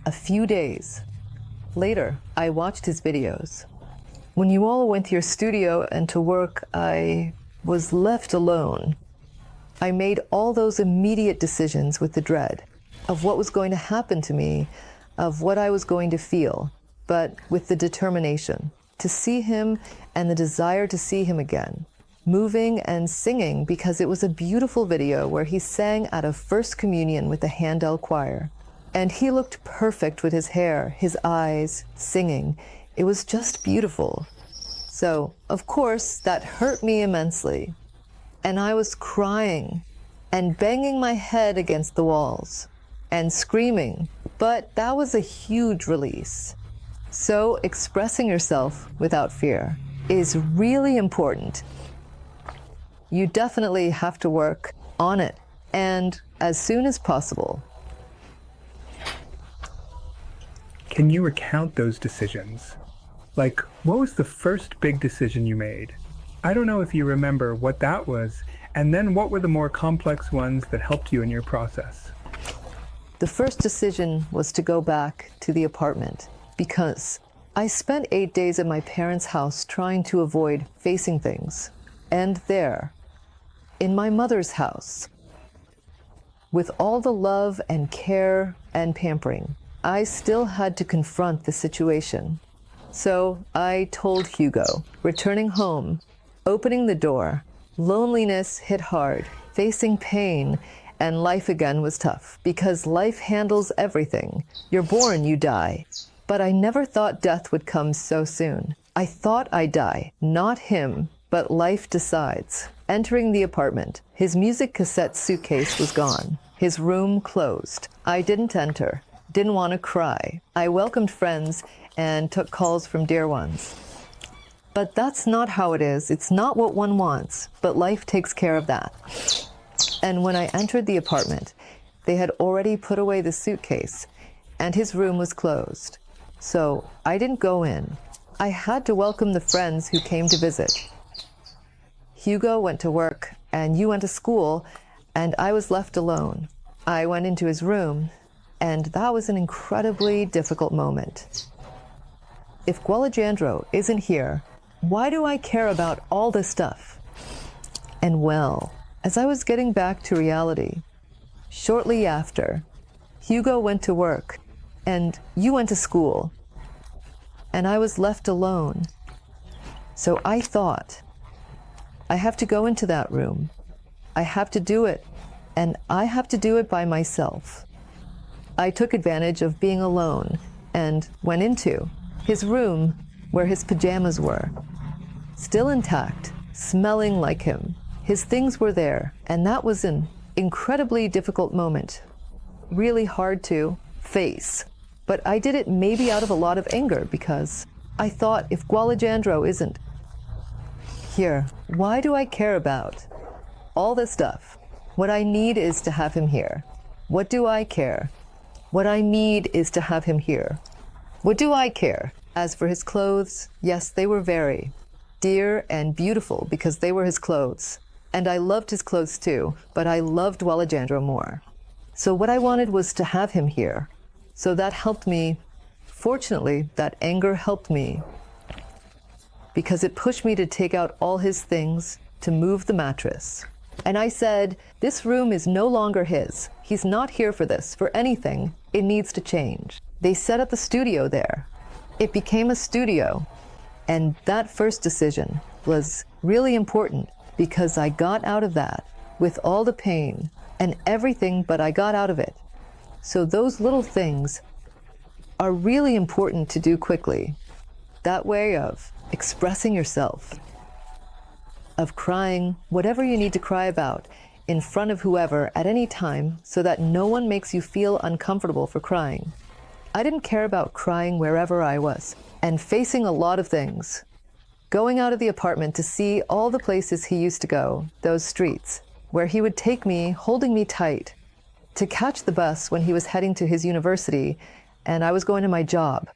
A few days later, I watched his videos. When you all went to your studio and to work, I was left alone. I made all those immediate decisions with the dread of what was going to happen to me, of what I was going to feel, but with the determination to see him and the desire to see him again, moving and singing, because it was a beautiful video where he sang out of First Communion with the Handel Choir. And he looked perfect with his hair, his eyes, singing. It was just beautiful. So, of course, that hurt me immensely. And I was crying and banging my head against the walls and screaming, but that was a huge release. So expressing yourself without fear is really important. You definitely have to work on it, and as soon as possible. Can you recount those decisions? Like, what was the first big decision you made? I don't know if you remember what that was, and then what were the more complex ones that helped you in your process? The first decision was to go back to the apartment because I spent 8 days at my parents' house trying to avoid facing things. And there, in my mother's house, with all the love and care and pampering, I still had to confront the situation. So I told Hugo, returning home, opening the door, loneliness hit hard, facing pain, and life again was tough, because life handles everything. You're born, you die. But I never thought death would come so soon. I thought I'd die, not him, but life decides. Entering the apartment, his music cassette suitcase was gone. His room closed. I didn't enter, didn't want to cry. I welcomed friends and took calls from dear ones. But that's not how it is. It's not what one wants, but life takes care of that. And when I entered the apartment, they had already put away the suitcase, and his room was closed. So I didn't go in. I had to welcome the friends who came to visit. Hugo went to work, and you went to school, and I was left alone. I went into his room, and that was an incredibly difficult moment. If Gualajandro isn't here, why do I care about all this stuff? And well, as I was getting back to reality, shortly after, Hugo went to work, and you went to school, and I was left alone. So I thought, I have to go into that room. I have to do it, and I have to do it by myself. I took advantage of being alone and went into his room where his pajamas were, still intact, smelling like him. His things were there, and that was an incredibly difficult moment, really hard to face. But I did it maybe out of a lot of anger, because I thought, if Gualajandro isn't here, why do I care about all this stuff? What I need is to have him here. What do I care? What I need is to have him here. What do I care? As for his clothes, yes, they were very dear and beautiful because they were his clothes. And I loved his clothes too, but I loved Gualajandro more. So what I wanted was to have him here. So that helped me. Fortunately, that anger helped me because it pushed me to take out all his things, to move the mattress. And I said, this room is no longer his. He's not here for this, for anything. It needs to change. They set up the studio there. It became a studio. And that first decision was really important because I got out of that with all the pain and everything, but I got out of it. So those little things are really important to do quickly. That way of expressing yourself, of crying whatever you need to cry about in front of whoever at any time so that no one makes you feel uncomfortable for crying. I didn't care about crying wherever I was and facing a lot of things. Going out of the apartment to see all the places he used to go, those streets, where he would take me, holding me tight, to catch the bus when he was heading to his university and I was going to my job.